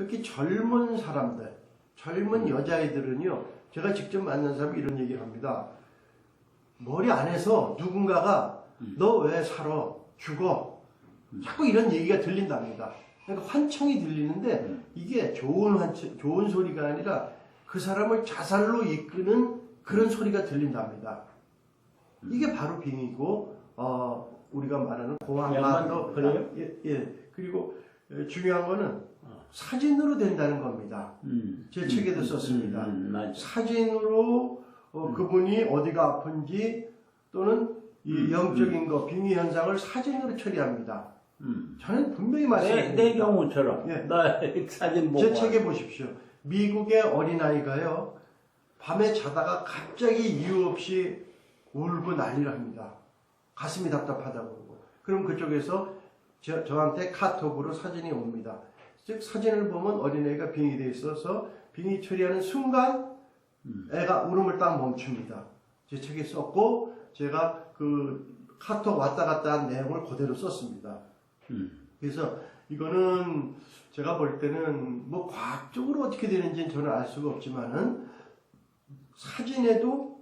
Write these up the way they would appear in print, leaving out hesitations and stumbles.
특히 젊은 사람들, 젊은 여자애들은요, 제가 직접 만난 사람이 이런 얘기를 합니다. 머리 안에서 누군가가 너 왜 살아? 죽어? 자꾸 이런 얘기가 들린답니다. 그러니까 환청이 들리는데 이게 좋은 소리가 아니라 그 사람을 자살로 이끄는 그런 소리가 들린답니다. 이게 바로 빙이고, 우리가 말하는 공황과도 그래요? 예. 그리고 중요한 거는 사진으로 된다는 겁니다. 제 책에도 썼습니다. 사진으로 그분이 어디가 아픈지 또는 이 영적인 거, 빙의 현상을 사진으로 처리합니다. 저는 분명히 말씀드립니다. 내 경우처럼. 예. 나 사진 보고. 제 책에 보십시오. 미국의 어린아이가요, 밤에 자다가 갑자기 이유 없이 울고 난리를 합니다. 가슴이 답답하다고 그러고. 그럼 그쪽에서 저한테 카톡으로 사진이 옵니다. 즉, 사진을 보면 어린애가 빙의 되어 있어서 빙의 처리하는 순간 애가 울음을 딱 멈춥니다. 제 책에 썼고, 제가 그 카톡 왔다 갔다 한 내용을 그대로 썼습니다. 그래서 이거는 제가 볼 때는 뭐 과학적으로 어떻게 되는지는 저는 알 수가 없지만은 사진에도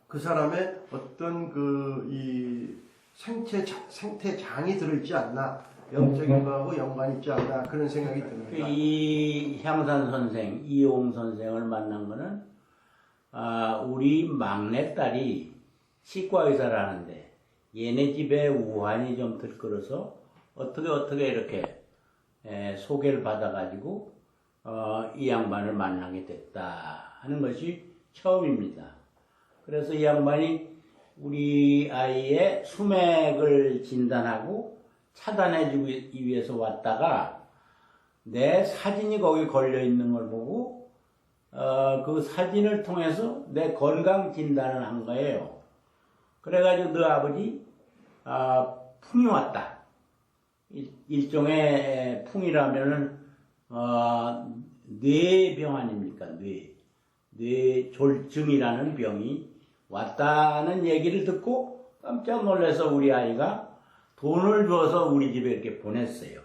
그 사람의 어떤 이 생태장이 들어있지 않나, 영적인 거하고 연관이 있지 않나, 그런 생각이 듭니다. 이 향산 선생, 이용 선생을 만난 거는, 우리 막내딸이 치과의사를 하는데, 얘네 집에 우환이 좀 들끓어서, 어떻게 이렇게, 소개를 받아가지고, 이 양반을 만나게 됐다 하는 것이 처음입니다. 그래서 이 양반이 우리 아이의 수맥을 진단하고 차단해주기 위해서 왔다가 내 사진이 거기 걸려 있는 걸 보고 그 사진을 통해서 내 건강 진단을 한 거예요. 그래가지고 너 아버지 풍이 왔다. 일종의 풍이라면은 뇌병 아닙니까? 뇌졸중이라는 병이 왔다는 얘기를 듣고 깜짝 놀라서 우리 아이가 돈을 줘서 우리 집에 이렇게 보냈어요.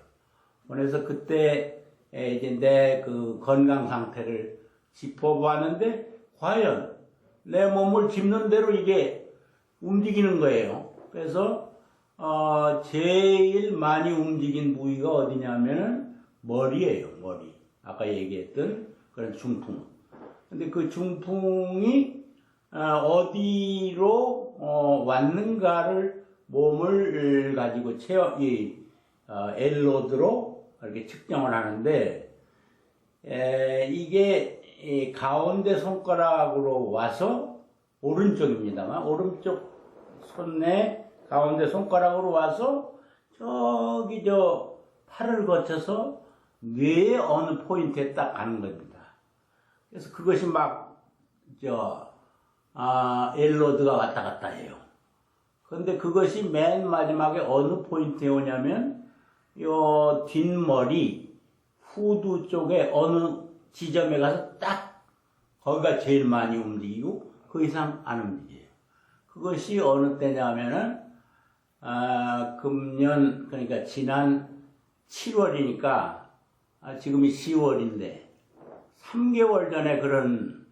보내서 그때 이제 내 그 건강 상태를 짚어보았는데 과연 내 몸을 짚는 대로 이게 움직이는 거예요. 그래서 제일 많이 움직인 부위가 어디냐면은 머리예요. 머리. 아까 얘기했던 그런 중풍. 근데 그 중풍이 어디로 왔는가를 몸을 가지고 엘로드로 이렇게 측정을 하는데 이게 가운데 손가락으로 와서 오른쪽입니다만 오른쪽 손에 가운데 손가락으로 와서 저기 팔을 거쳐서 뇌의 어느 포인트에 딱 가는 겁니다. 그래서 그것이 엘로드가 왔다 갔다 해요. 그런데 그것이 맨 마지막에 어느 포인트에 오냐면, 요 뒷머리, 후두 쪽에 어느 지점에 가서 딱, 거기가 제일 많이 움직이고, 그 이상 안 움직여요. 그것이 어느 때냐면은, 금년, 그러니까 지난 7월이니까, 지금이 10월인데, 3개월 전에 그런,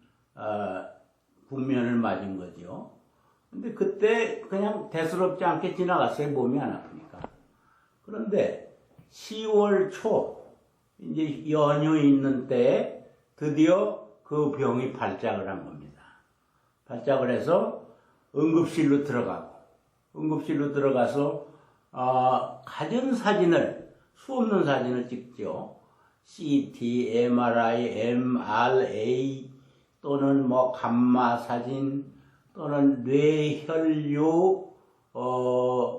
국면을 맞은 거죠. 근데 그때 그냥 대수롭지 않게 지나갔어요. 몸이 안 아프니까. 그런데 10월 초, 이제 연휴 있는 때에 드디어 그 병이 발작을 한 겁니다. 발작을 해서 응급실로 들어가서, 가전 사진을, 수없는 사진을 찍죠. CT, MRI, MRA, 또는 감마 사진, 또는 뇌혈류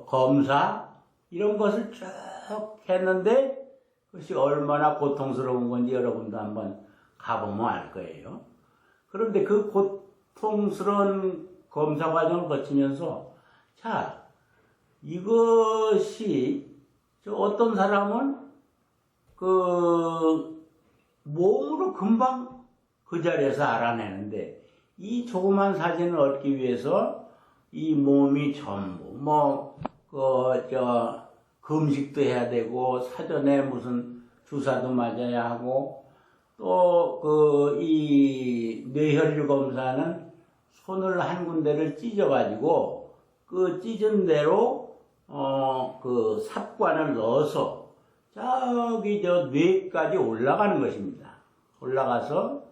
검사 이런 것을 쭉 했는데 그것이 얼마나 고통스러운 건지 여러분도 한번 가보면 알 거예요. 그런데 그 고통스러운 검사 과정을 거치면서 자, 이것이 어떤 사람은 그 몸으로 금방 그 자리에서 알아내는데 이 조그만 사진을 얻기 위해서 이 몸이 전부 금식도 해야 되고 사전에 무슨 주사도 맞아야 하고 또 그 이 뇌혈류 검사는 손을 한 군데를 찢어가지고 그 찢은 대로 그 삽관을 넣어서 저기 저 뇌까지 올라가는 것입니다. 올라가서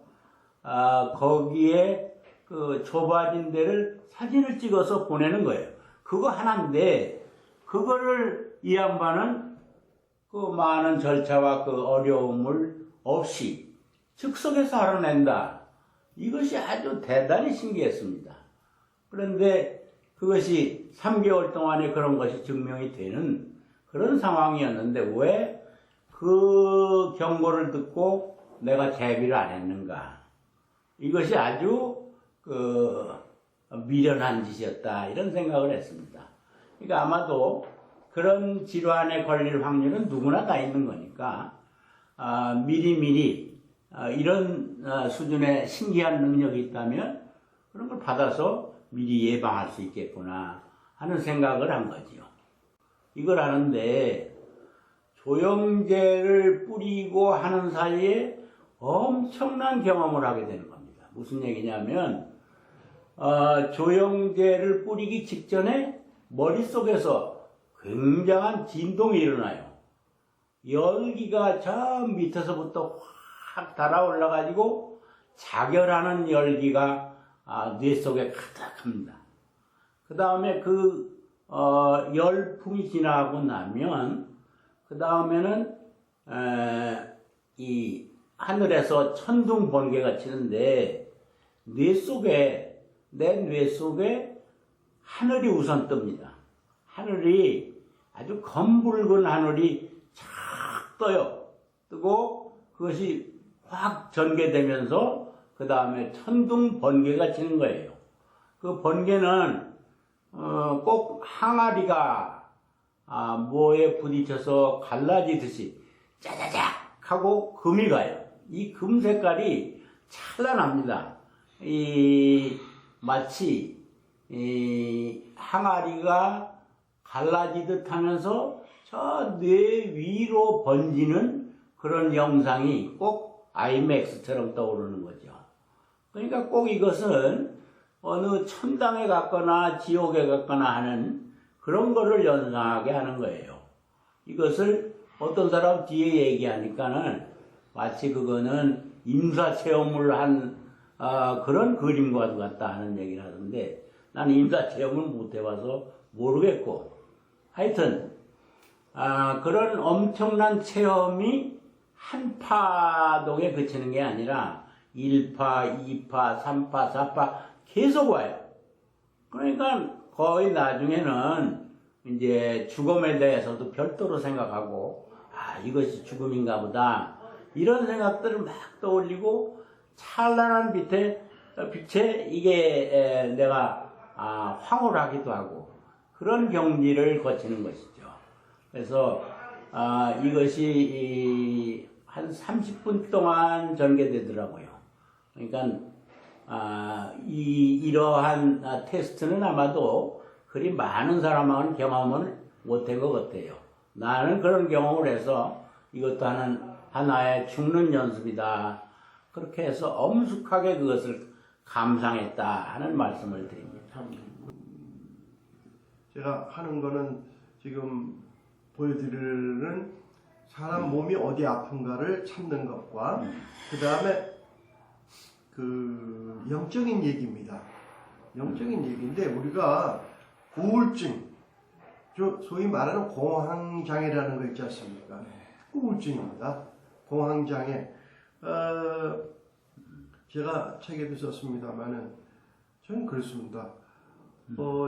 거기에 그 좁아진 데를 사진을 찍어서 보내는 거예요. 그거 하나인데 그거를 이 양반은 그 많은 절차와 그 어려움을 없이 즉석에서 알아낸다. 이것이 아주 대단히 신기했습니다. 그런데 그것이 3개월 동안에 그런 것이 증명이 되는 그런 상황이었는데 왜 그 경고를 듣고 내가 제비를 안 했는가? 이것이 아주 그 미련한 짓이었다 이런 생각을 했습니다. 그러니까 아마도 그런 질환에 걸릴 확률은 누구나 다 있는 거니까 미리미리 이런 수준의 신기한 능력이 있다면 그런 걸 받아서 미리 예방할 수 있겠구나 하는 생각을 한 거지요. 이걸 하는데 조영제를 뿌리고 하는 사이에 엄청난 경험을 하게 되는 겁니다. 무슨 얘기냐면 조영제를 뿌리기 직전에 머릿속에서 굉장한 진동이 일어나요. 열기가 저 밑에서부터 확 달아올라가지고 자결하는 열기가 뇌 속에 가득합니다. 그 다음에 그 열풍이 지나고 나면 그 다음에는 이 하늘에서 천둥 번개가 치는데 내 뇌 속에 하늘이 우선 뜹니다. 하늘이 아주 검붉은 하늘이 착 떠요. 뜨고 그것이 확 전개되면서 그 다음에 천둥 번개가 치는 거예요. 그 번개는 꼭 항아리가 뭐에 부딪혀서 갈라지듯이 짜자작 하고 금이 가요. 이 금 색깔이 찬란합니다. 마치 항아리가 갈라지듯 하면서 저 뇌 위로 번지는 그런 영상이 꼭 아이맥스처럼 떠오르는 거죠. 그러니까 꼭 이것은 어느 천당에 갔거나 지옥에 갔거나 하는 그런 거를 연상하게 하는 거예요. 이것을 어떤 사람 뒤에 얘기하니까는 마치 그거는 임사 체험을 한 그런 그림과 같다 하는 얘기를 하던데 나는 임사 체험을 못 해봐서 모르겠고 하여튼 그런 엄청난 체험이 한 파동에 그치는 게 아니라 1파, 2파, 3파, 4파 계속 와요. 그러니까 거의 나중에는 이제 죽음에 대해서도 별도로 생각하고 이것이 죽음인가 보다 이런 생각들을 막 떠올리고 찬란한 빛에 이게 내가 황홀하기도 하고 그런 경지를 거치는 것이죠. 그래서 이것이 한 30분 동안 전개되더라고요. 그러니까 이러한 테스트는 아마도 그리 많은 사람하고는 경험을 못한 것 같아요. 나는 그런 경험을 해서 이것도 하나의 죽는 연습이다. 그렇게 해서 엄숙하게 그것을 감상했다 하는 말씀을 드립니다. 제가 하는 거는 지금 보여드리는 사람 몸이 어디 아픈가를 찾는 것과 그 다음에 그 영적인 얘기입니다. 영적인 얘기인데 우리가 우울증, 소위 말하는 공황장애라는 거 있지 않습니까? 우울증입니다. 공황장애. 제가 책에도 썼습니다만은 저는 그렇습니다.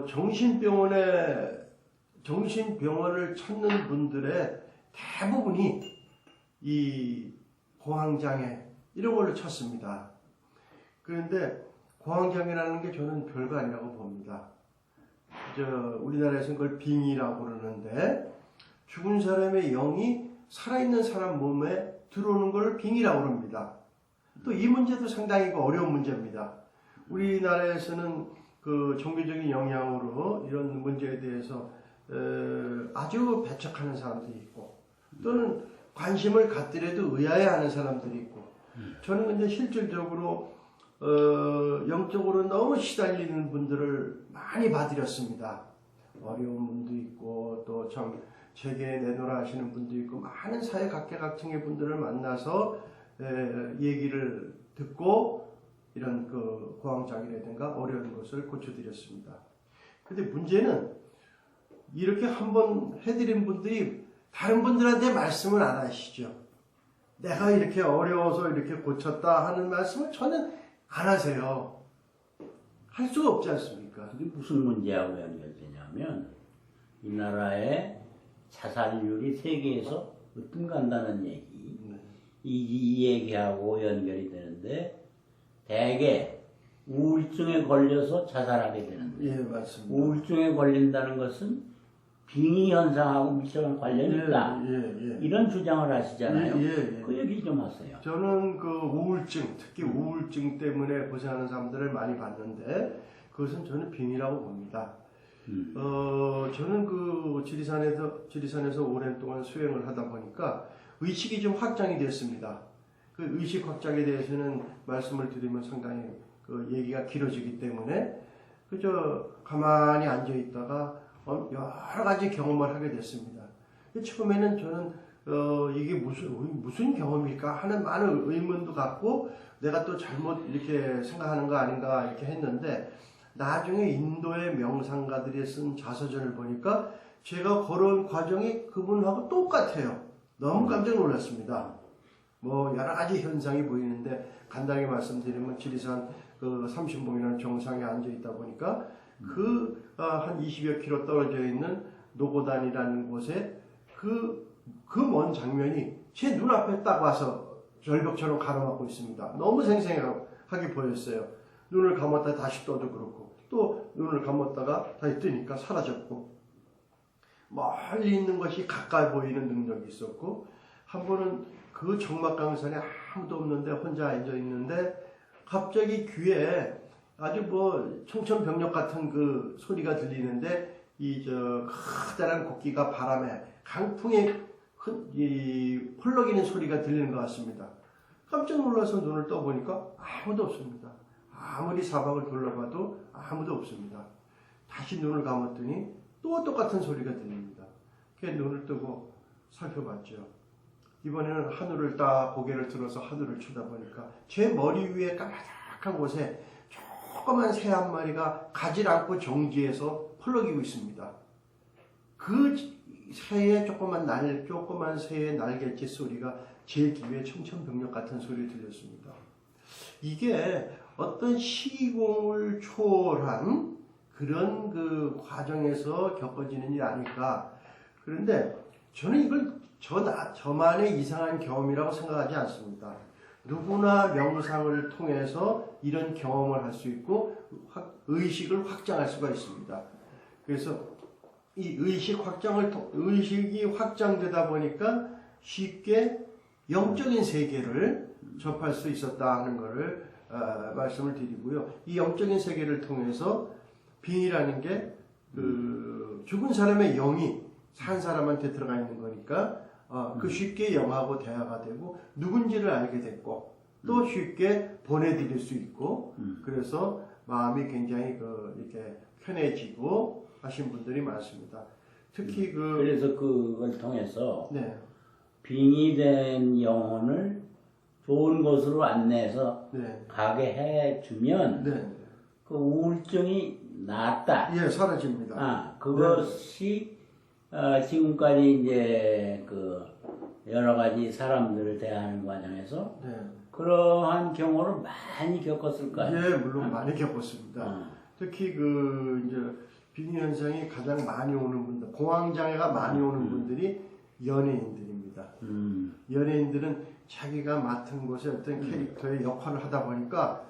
정신병원을 찾는 분들의 대부분이 이 공황장애 이런 걸로 쳤습니다. 그런데 공황장애라는 게 저는 별거 아니라고 봅니다. 우리나라에서는 그걸 빙의라고 그러는데 죽은 사람의 영이 살아있는 사람 몸에 들어오는 걸 빙의라고 그럽니다. 또 이 문제도 상당히 어려운 문제입니다. 우리나라에서는 그 종교적인 영향으로 이런 문제에 대해서 아주 배척하는 사람들이 있고 또는 관심을 갖더라도 의아해하는 사람들이 있고 저는 근데 실질적으로 영적으로 너무 시달리는 분들을 많이 봐드렸습니다. 어려운 분도 있고 또 참 제게 내놓으라 하시는 분도 있고 많은 사회 각계각층의 분들을 만나서 얘기를 듣고 이런 그 고황장애라든가 어려운 것을 고쳐드렸습니다. 근데 문제는 이렇게 한번 해드린 분들이 다른 분들한테 말씀을 안 하시죠. 내가 이렇게 어려워서 이렇게 고쳤다 하는 말씀을 저는 안 하세요. 할 수가 없지 않습니까? 그게 무슨 문제하고 연결되냐면 이 나라의 자살률이 세계에서 으뜸 간다는 얘기 이 얘기하고 연결이 되는데 대개 우울증에 걸려서 자살하게 되는데 예, 맞습니다. 우울증에 걸린다는 것은 빙의 현상하고 밀접한 관련이 있다. 이런 주장을 하시잖아요. 그 얘기 좀 하세요. 저는 그 우울증, 특히 우울증 때문에 고생하는 사람들을 많이 봤는데 그것은 저는 빙의라고 봅니다. 저는 그 지리산에서 오랜 동안 수행을 하다 보니까 의식이 좀 확장이 됐습니다. 그 의식 확장에 대해서는 말씀을 드리면 상당히 그 얘기가 길어지기 때문에 그저 가만히 앉아 있다가 여러 가지 경험을 하게 됐습니다. 처음에는 저는 이게 무슨 경험일까 하는 많은 의문도 갖고 내가 또 잘못 이렇게 생각하는 거 아닌가 이렇게 했는데 나중에 인도의 명상가들이 쓴 자서전을 보니까 제가 걸어온 과정이 그분하고 똑같아요. 너무 깜짝 놀랐습니다. 뭐 여러 가지 현상이 보이는데 간단하게 말씀드리면 지리산 그 30봉이라는 정상에 앉아 있다 보니까 그 한 20여 킬로 떨어져 있는 노고단이라는 곳에 그 먼 장면이 제 눈앞에 딱 와서 절벽처럼 가로막고 있습니다. 너무 생생하게 보였어요. 눈을 감았다 다시 떠도 그렇고 또 눈을 감았다가 다시 뜨니까 사라졌고 멀리 있는 것이 가까이 보이는 능력이 있었고 한 번은 그 정막강산에 아무도 없는데 혼자 앉아 있는데 갑자기 귀에 아주 뭐 청천벽력 같은 그 소리가 들리는데 이 저 커다란 곡기가 바람에 강풍에 펄럭이는 소리가 들리는 것 같습니다. 깜짝 놀라서 눈을 떠보니까 아무도 없습니다. 아무리 사방을 둘러봐도 아무도 없습니다. 다시 눈을 감았더니 또 똑같은 소리가 들립니다. 그래서 눈을 뜨고 살펴봤죠. 이번에는 하늘을 딱 고개를 들어서 하늘을 쳐다보니까 제 머리 위에 까마득한 곳에 조그만 새 한 마리가 가지를 않고 정지해서 펄럭이고 있습니다. 그 새의 조그만 새의 날갯짓 소리가 제 귀에 청천벽력 같은 소리 들렸습니다. 이게 어떤 시공을 초월한 그런 그 과정에서 겪어지는 일 아닐까. 그런데 저는 이걸 저만의 이상한 경험이라고 생각하지 않습니다. 누구나 명상을 통해서 이런 경험을 할 수 있고 의식을 확장할 수가 있습니다. 그래서 이 의식이 확장되다 보니까 쉽게 영적인 세계를 접할 수 있었다 하는 것을 말씀을 드리고요. 이 영적인 세계를 통해서 빙이라는 게 그 죽은 사람의 영이 산 사람한테 들어가 있는 거니까 그 쉽게 영하고 대화가 되고 누군지를 알게 됐고 또 쉽게 보내드릴 수 있고 그래서 마음이 굉장히 이렇게 편해지고 하신 분들이 많습니다. 특히 그래서 그걸 통해서 네. 빙의된 영혼을 좋은 곳으로 안내해서 네. 가게 해주면 네. 그 우울증이 낫다. 예, 사라집니다. 그것이 지금까지 이제 그 여러 가지 사람들을 대하는 과정에서 네. 그러한 경우를 많이 겪었을 거예요. 예, 물론 많이 겪었습니다. 특히 이제 빙의 현상이 가장 많이 오는 분들, 공황장애가 많이 오는 분들이 연예인들입니다. 연예인들은 자기가 맡은 곳에 어떤 캐릭터의 역할을 하다 보니까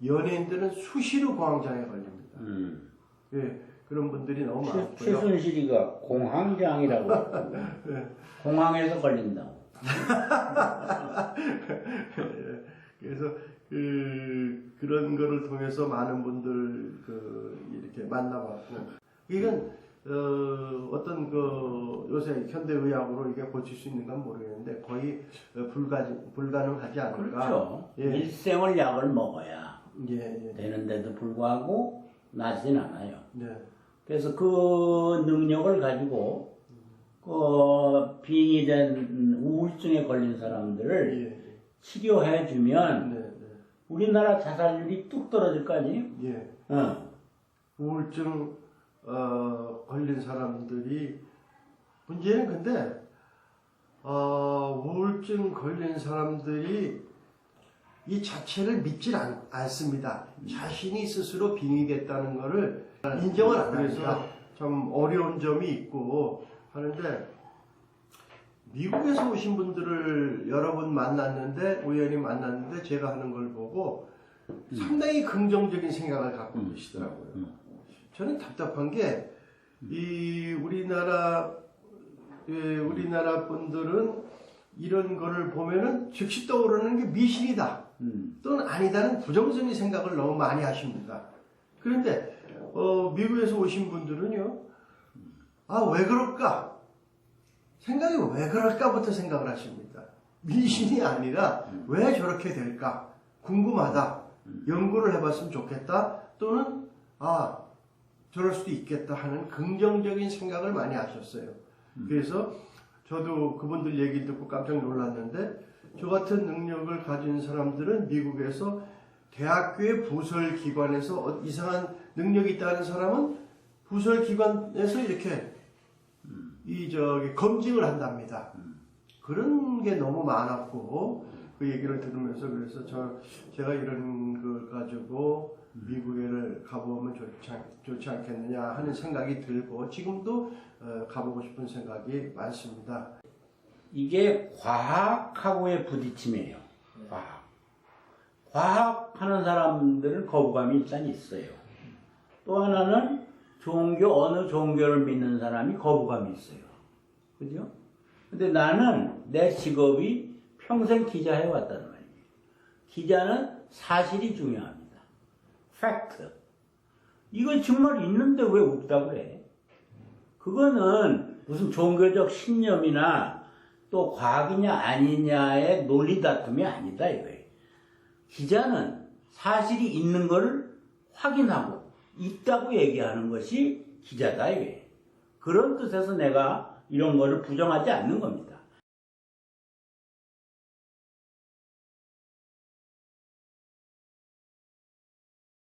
연예인들은 수시로 공황장애 걸립니다. 예, 그런 분들이 너무 많고요. 최순실이가 공황장애라고 네. 공황에서 걸린다고. 예, 그래서 그런 거를 통해서 많은 분들 이렇게 만나봤고 이건 어떤 그 요새 현대의학으로 이게 고칠 수 있는 건 모르겠는데 거의 불가능하지 않을까. 그렇죠. 예. 일생을 약을 먹어야 예. 되는데도 불구하고 낫진 않아요. 네. 그래서 그 능력을 가지고 그 빙이 된 우울증에 걸린 사람들을 예. 치료해주면 네. 우리나라 자살률이 뚝 떨어질 거 아니에요? 예. 우울증 걸린 사람들이 문제는 근데 우울증 걸린 사람들이 이 자체를 믿질 않습니다. 자신이 스스로 빙이 됐다는 것을 인정을 안 합니다. 그래서 좀 어려운 점이 있고 하는데 미국에서 오신 분들을 여러 번 만났는데 우연히 만났는데 제가 하는 걸 보고 상당히 긍정적인 생각을 갖고 계시더라고요. 저는 답답한 게 이 우리나라 분들은 이런 거를 보면은 즉시 떠오르는 게 미신이다 또는 아니다는 부정적인 생각을 너무 많이 하십니다. 그런데 미국에서 오신 분들은요, 왜 그럴까? 생각이 왜 그럴까부터 생각을 하십니다. 미신이 아니라 왜 저렇게 될까? 궁금하다. 연구를 해봤으면 좋겠다. 또는 저럴 수도 있겠다 하는 긍정적인 생각을 많이 하셨어요. 그래서 저도 그분들 얘기 듣고 깜짝 놀랐는데 저 같은 능력을 가진 사람들은 미국에서 대학교의 부설기관에서 이상한 능력이 있다는 사람은 부설기관에서 이렇게 검증을 한답니다. 그런 게 너무 많았고 그 얘기를 들으면서 그래서 제가 이런 걸 가지고 미국에 가보면 좋지 않겠느냐 하는 생각이 들고 지금도 가보고 싶은 생각이 많습니다. 이게 과학하고의 부딪힘이에요. 과학하는 사람들은 거부감이 일단 있어요. 또 하나는 어느 종교를 믿는 사람이 거부감이 있어요. 그죠? 근데 나는 내 직업이 평생 기자 해왔단 말이에요. 기자는 사실이 중요합니다. 팩트. 이거 정말 있는데 왜 없다고 그래? 그거는 무슨 종교적 신념이나 또 과학이냐 아니냐의 논리 다툼이 아니다 이거예요. 기자는 사실이 있는 것을 확인하고 있다고 얘기하는 것이 기자다 이거예요. 그런 뜻에서 내가 이런 거를 부정하지 않는 겁니다.